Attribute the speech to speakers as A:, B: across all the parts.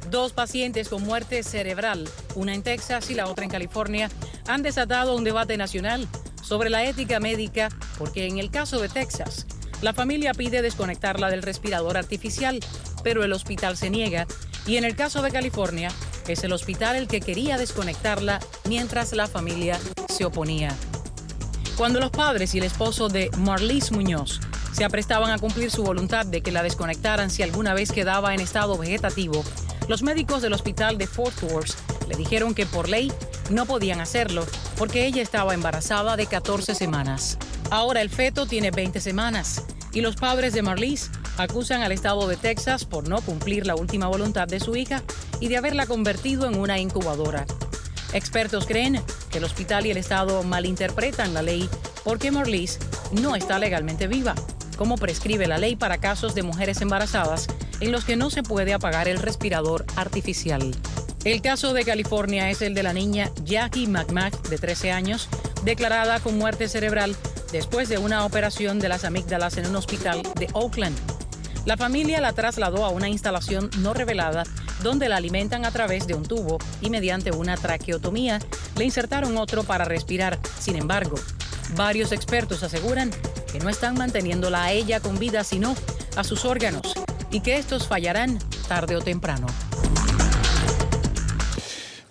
A: Dos pacientes con muerte cerebral, una en Texas y la otra en California, han desatado un debate nacional sobre la ética médica porque en el caso de Texas, la familia pide desconectarla del respirador artificial, pero el hospital se niega. Y en el caso de California, es el hospital el que quería desconectarla mientras la familia se oponía. Cuando los padres y el esposo de Marlise Muñoz se aprestaban a cumplir su voluntad de que la desconectaran si alguna vez quedaba en estado vegetativo, los médicos del hospital de Fort Worth le dijeron que por ley no podían hacerlo porque ella estaba embarazada de 14 semanas. Ahora el feto tiene 20 semanas y los padres de Marlise acusan al estado de Texas por no cumplir la última voluntad de su hija y de haberla convertido en una incubadora. Expertos creen que el hospital y el estado malinterpretan la ley porque Marlise no está legalmente viva, como prescribe la ley para casos de mujeres embarazadas en los que no se puede apagar el respirador artificial. El caso de California es el de la niña Jackie McMath, de 13 años, declarada con muerte cerebral después de una operación de las amígdalas en un hospital de Oakland. La familia la trasladó a una instalación no revelada donde la alimentan a través de un tubo y mediante una traqueotomía le insertaron otro para respirar. Sin embargo, varios expertos aseguran que no están manteniéndola a ella con vida, sino a sus órganos, y que estos fallarán tarde o temprano.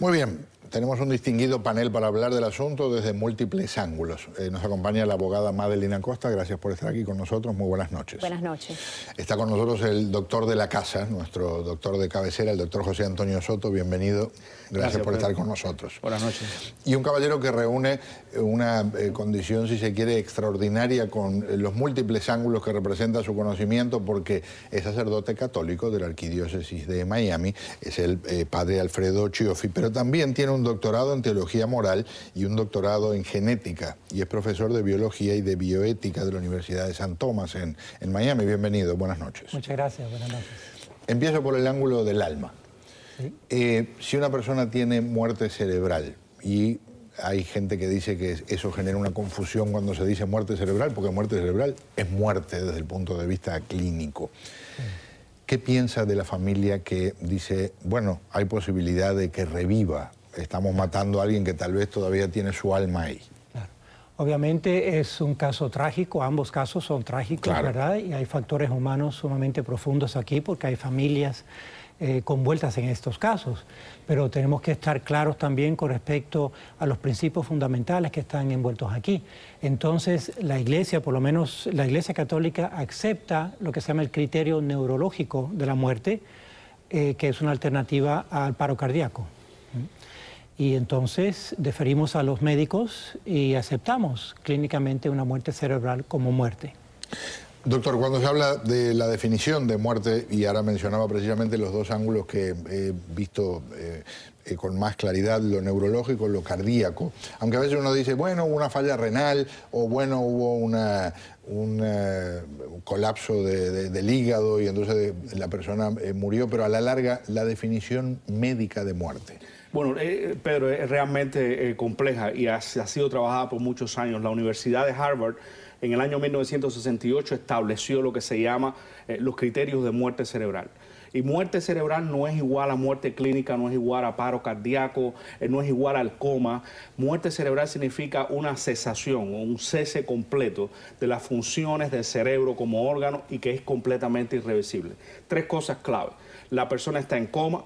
B: Muy bien, tenemos un distinguido panel para hablar del asunto desde múltiples ángulos. Nos acompaña la abogada Madeline Acosta. Gracias por estar aquí con nosotros. Muy buenas noches.
C: Buenas noches.
B: Está con nosotros el doctor de la casa, nuestro doctor de cabecera, el doctor José Antonio Soto. Bienvenido. Gracias por estar con nosotros.
D: Buenas noches.
B: Y un caballero que reúne una condición, si se quiere, extraordinaria con los múltiples ángulos que representa su conocimiento, porque es sacerdote católico de la Arquidiócesis de Miami, es el padre Alfredo Chioffi, pero también tiene un doctorado en teología moral y un doctorado en genética, y es profesor de biología y de bioética de la Universidad de San Tomás en Miami. Bienvenido, buenas noches.
E: Muchas gracias, buenas noches.
B: Empiezo por el ángulo del alma. ¿Sí? Si una persona tiene muerte cerebral, y hay gente que dice que eso genera una confusión cuando se dice muerte cerebral, porque muerte cerebral es muerte desde el punto de vista clínico. Sí. ¿Qué piensa de la familia que dice, bueno, hay posibilidad de que reviva? Estamos matando a alguien que tal vez todavía tiene su alma ahí.
E: Claro. Obviamente es un caso trágico, ambos casos son trágicos, claro, ¿verdad? Y hay factores humanos sumamente profundos aquí porque hay familias convueltas en estos casos, pero tenemos que estar claros también con respecto a los principios fundamentales que están envueltos aquí. Entonces, la Iglesia, por lo menos la Iglesia Católica, acepta lo que se llama el criterio neurológico de la muerte, que es una alternativa al paro cardíaco. Y entonces deferimos a los médicos y aceptamos clínicamente una muerte cerebral como muerte.
B: Doctor, cuando se habla de la definición de muerte, y ahora mencionaba precisamente los dos ángulos que he visto con más claridad, lo neurológico, lo cardíaco, aunque a veces uno dice, bueno, hubo una falla renal, o bueno, hubo un colapso del hígado y entonces la persona murió, pero a la larga la definición médica de muerte.
D: Bueno, Pedro, es realmente compleja y ha sido trabajada por muchos años. La Universidad de Harvard en el año 1968 estableció lo que se llama los criterios de muerte cerebral. Y muerte cerebral no es igual a muerte clínica, no es igual a paro cardíaco, no es igual al coma. Muerte cerebral significa una cesación o un cese completo de las funciones del cerebro como órgano y que es completamente irreversible. Tres cosas clave. La persona está en coma.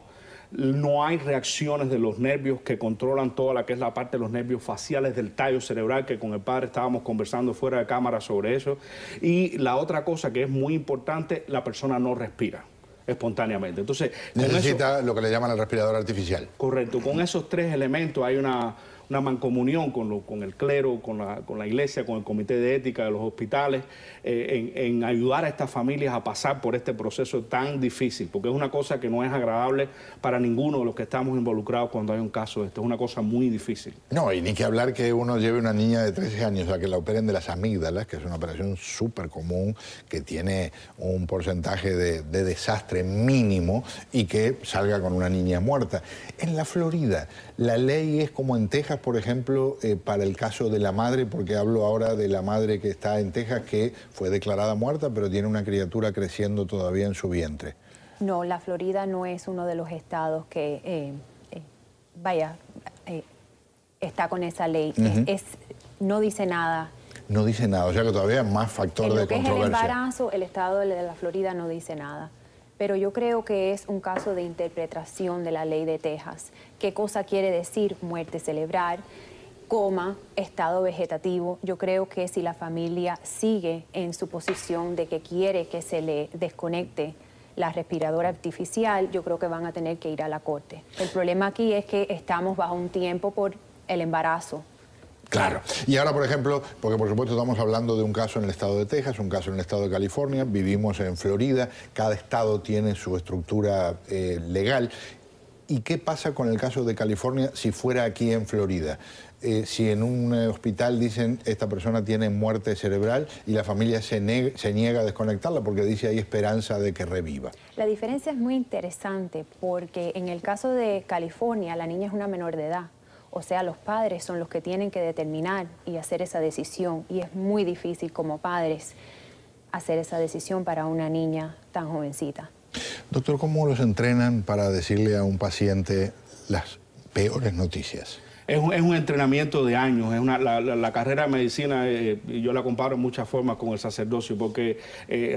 D: No hay reacciones de los nervios que controlan toda la que es la parte de los nervios faciales del tallo cerebral, que con el padre estábamos conversando fuera de cámara sobre eso. Y la otra cosa que es muy importante, la persona no respira espontáneamente. Entonces,
B: necesita lo que le llaman el respirador artificial.
D: Correcto. Con esos tres elementos hay una mancomunión con el clero, con la iglesia, con el comité de ética de los hospitales, en ayudar a estas familias a pasar por este proceso tan difícil, porque es una cosa que no es agradable para ninguno de los que estamos involucrados cuando hay un caso de esto. Es una cosa muy difícil.
B: No, y ni que hablar que uno lleve una niña de 13 años a que la operen de las amígdalas, que es una operación súper común, que tiene un porcentaje de desastre mínimo y que salga con una niña muerta. En la Florida, la ley es como en Texas, por ejemplo, para el caso de la madre, porque hablo ahora de la madre que está en Texas, que fue declarada muerta, pero tiene una criatura creciendo todavía en su vientre.
C: No, la Florida no es uno de los estados que, está con esa ley. No dice nada.
B: No dice nada, o sea que todavía hay más factor de controversia. En lo que es el
C: embarazo, el estado de la Florida no dice nada. Pero yo creo que es un caso de interpretación de la ley de Texas. ¿Qué cosa quiere decir muerte cerebral, estado vegetativo? Yo creo que si la familia sigue en su posición de que quiere que se le desconecte la respiradora artificial, yo creo que van a tener que ir a la corte. El problema aquí es que estamos bajo un tiempo por el embarazo.
B: Claro. Y ahora, por ejemplo, porque por supuesto estamos hablando de un caso en el estado de Texas, un caso en el estado de California, vivimos en Florida, cada estado tiene su estructura legal. ¿Y qué pasa con el caso de California si fuera aquí en Florida? Si en un hospital dicen esta persona tiene muerte cerebral y la familia se niega a desconectarla porque dice hay esperanza de que reviva.
C: La diferencia es muy interesante porque en el caso de California la niña es una menor de edad. O sea, los padres son los que tienen que determinar y hacer esa decisión. Y es muy difícil como padres hacer esa decisión para una niña tan jovencita.
B: Doctor, ¿cómo los entrenan para decirle a un paciente las peores noticias?
D: Es un entrenamiento de años, la carrera de medicina, yo la comparo en muchas formas con el sacerdocio, porque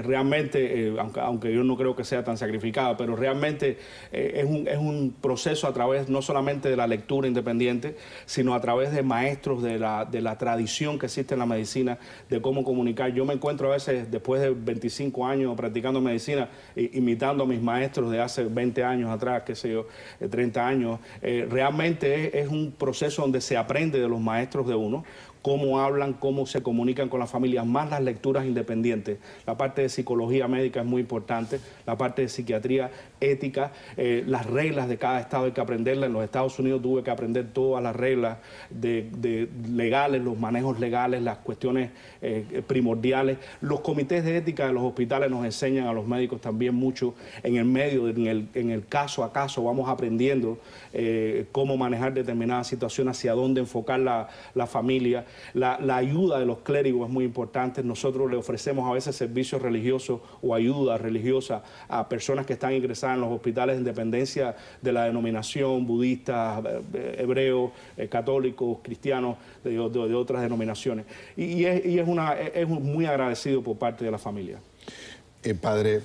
D: realmente, aunque yo no creo que sea tan sacrificada, pero realmente es un proceso a través no solamente de la lectura independiente, sino a través de maestros de la tradición que existe en la medicina, de cómo comunicar. Yo me encuentro a veces, después de 25 años practicando medicina, imitando a mis maestros de hace 20 años atrás, qué sé yo, 30 años. Realmente es un proceso donde se aprende de los maestros de uno, cómo hablan, cómo se comunican con las familias, más las lecturas independientes. La parte de psicología médica es muy importante, la parte de psiquiatría, ética, las reglas de cada estado hay que aprenderlas. En los Estados Unidos tuve que aprender todas las reglas legales, los manejos legales, las cuestiones primordiales. Los comités de ética de los hospitales nos enseñan a los médicos también mucho en el medio, en el caso a caso, vamos aprendiendo cómo manejar determinadas situaciones, hacia dónde enfocar la familia. La ayuda de los clérigos es muy importante. Nosotros le ofrecemos a veces servicios religiosos o ayuda religiosa a personas que están ingresadas en los hospitales en dependencia de la denominación, budistas, hebreos, católicos, cristianos, de otras denominaciones. Y es muy agradecido por parte de la familia.
B: Padre,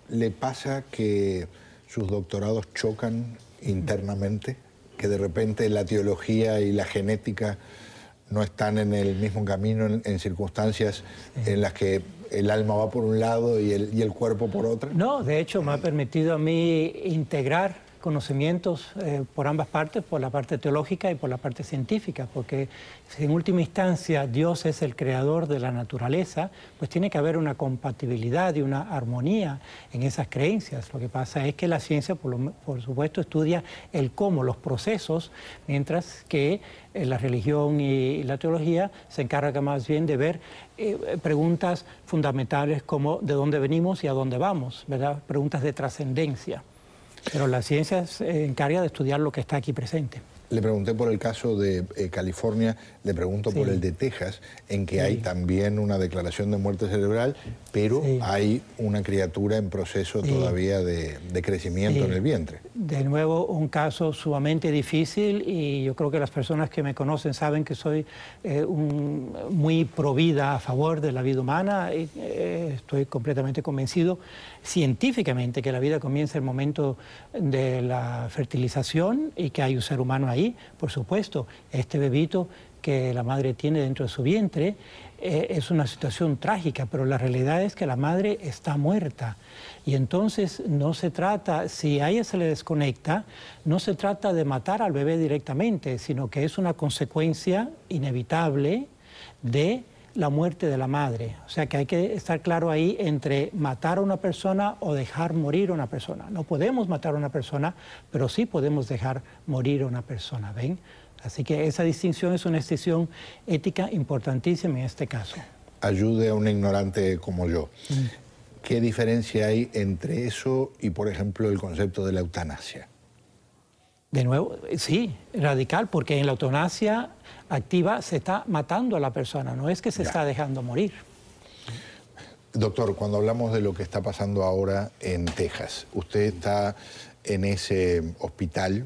B: ¿le pasa que sus doctorados chocan internamente? Que de repente la teología y la genética no están en el mismo camino en circunstancias en las que el alma va por un lado y el cuerpo por otro?
E: No, de hecho me ha permitido a mí integrar conocimientos por ambas partes, por la parte teológica y por la parte científica, porque si en última instancia Dios es el creador de la naturaleza, pues tiene que haber una compatibilidad y una armonía en esas creencias. Lo que pasa es que la ciencia, por supuesto, estudia el cómo, los procesos, mientras que la religión y la teología se encarga más bien de ver preguntas fundamentales como de dónde venimos y a dónde vamos, ¿verdad? Preguntas de trascendencia. Pero la ciencia se encarga de estudiar lo que está aquí presente.
B: Le pregunté por el caso de California, le pregunto por el de Texas, en que hay también una declaración de muerte cerebral, pero hay una criatura en proceso todavía de crecimiento en el vientre.
E: De nuevo, un caso sumamente difícil, y yo creo que las personas que me conocen saben que soy muy pro vida, a favor de la vida humana. Estoy completamente convencido científicamente que la vida comienza en el momento de la fertilización y que hay un ser humano ahí. Por supuesto, este bebito que la madre tiene dentro de su vientre es una situación trágica, pero la realidad es que la madre está muerta. Y entonces no se trata, si a ella se le desconecta, no se trata de matar al bebé directamente, sino que es una consecuencia inevitable de la muerte de la madre. O sea que hay que estar claro ahí entre matar a una persona o dejar morir a una persona. No podemos matar a una persona, pero sí podemos dejar morir a una persona, ¿ven? Así que esa distinción es una distinción ética importantísima en este caso.
B: Ayude a un ignorante como yo. ¿Qué diferencia hay entre eso y, por ejemplo, el concepto de la eutanasia?
E: De nuevo, sí, radical, porque en la eutanasia activa se está matando a la persona, no es que se está dejando morir.
B: Doctor, cuando hablamos de lo que está pasando ahora en Texas, usted está en ese hospital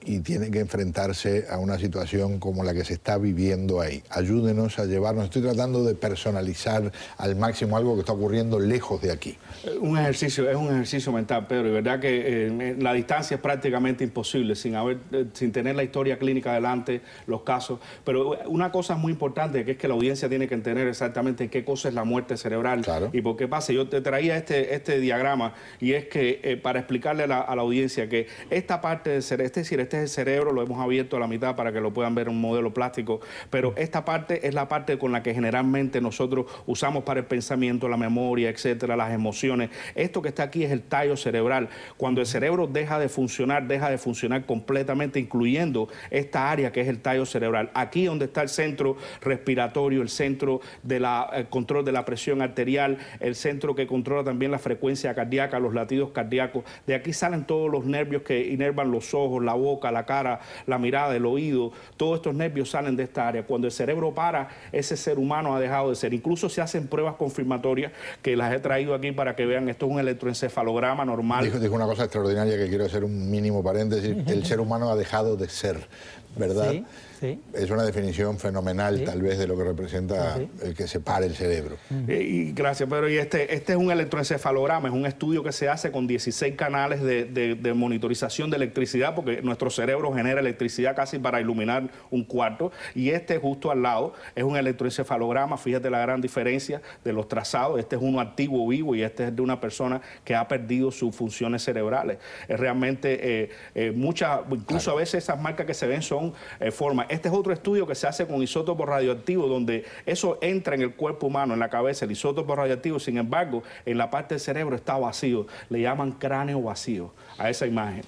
B: y tiene que enfrentarse a una situación como la que se está viviendo ahí. Ayúdenos a llevarnos, estoy tratando de personalizar al máximo algo que está ocurriendo lejos de aquí.
D: Es un ejercicio mental, Pedro, y verdad que la distancia es prácticamente imposible sin tener la historia clínica adelante, los casos. Pero una cosa muy importante que es que la audiencia tiene que entender exactamente qué cosa es la muerte cerebral.
B: Claro.
D: Y por qué pasa. Yo te traía este diagrama, y es que para explicarle a la audiencia que esta parte del cerebro, es decir, este es el cerebro, lo hemos abierto a la mitad para que lo puedan ver en un modelo plástico, pero esta parte es la parte con la que generalmente nosotros usamos para el pensamiento, la memoria, etcétera, las emociones. Esto que está aquí es el tallo cerebral. Cuando el cerebro deja de funcionar completamente, incluyendo esta área que es el tallo cerebral. Aquí donde está el centro respiratorio, el centro del control de la presión arterial, el centro que controla también la frecuencia cardíaca, los latidos cardíacos. De aquí salen todos los nervios que inervan los ojos, la boca, la cara, la mirada, el oído. Todos estos nervios salen de esta área. Cuando el cerebro para, ese ser humano ha dejado de ser. Incluso se hacen pruebas confirmatorias que las he traído aquí para que vean. Esto es un electroencefalograma normal.
B: Dijo una cosa extraordinaria que quiero hacer un mínimo paréntesis. El ser humano ha dejado de ser, ¿verdad?
E: Sí, sí.
B: Es una definición fenomenal, sí, tal vez, de lo que representa el que separa el cerebro.
D: Y gracias, Pedro. Y este es un electroencefalograma, es un estudio que se hace con 16 canales de monitorización de electricidad, porque nuestro cerebro genera electricidad casi para iluminar un cuarto. Y este justo al lado es un electroencefalograma. Fíjate la gran diferencia de los trazados. Este es uno activo, vivo, y este es de una persona que ha perdido sus funciones cerebrales. Es realmente incluso a veces esas marcas que se ven son formas. Este es otro estudio que se hace con isótopos radioactivos, donde eso entra en el cuerpo humano, en la cabeza, el isótopo radioactivo. Sin embargo, en la parte del cerebro está vacío. Le llaman cráneo vacío a esa imagen.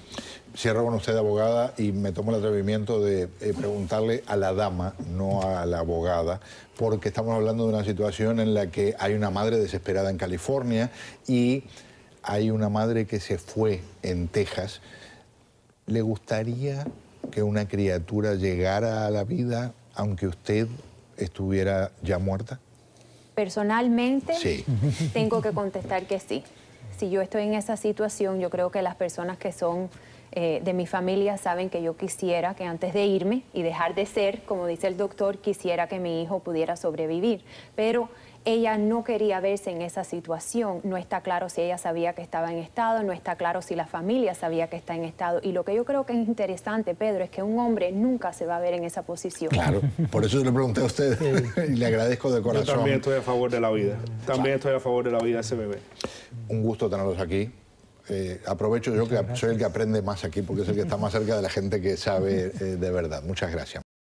B: Cierro con usted, abogada, y me tomo el atrevimiento de preguntarle a la dama, no a la abogada, porque estamos hablando de una situación en la que hay una madre desesperada en California y hay una madre que se fue en Texas. ¿Le gustaría que una criatura llegara a la vida aunque usted estuviera ya muerta?
C: Personalmente,
B: sí,
C: tengo que contestar que sí. Si yo estoy en esa situación, yo creo que las personas que son de mi familia saben que yo quisiera que antes de irme y dejar de ser, como dice el doctor, quisiera que mi hijo pudiera sobrevivir. Pero ella no quería verse en esa situación. No está claro si ella sabía que estaba en estado, no está claro si la familia sabía que está en estado. Y lo que yo creo que es interesante, Pedro, es que un hombre nunca se va a ver en esa posición.
B: Claro, por eso le pregunté a usted y le agradezco de corazón.
D: Yo también estoy a favor de la vida. También estoy a favor de la vida de ese bebé.
B: Un gusto tenerlos aquí. Aprovecho yo que soy el que aprende más aquí porque es el que está más cerca de la gente que sabe de verdad. Muchas gracias.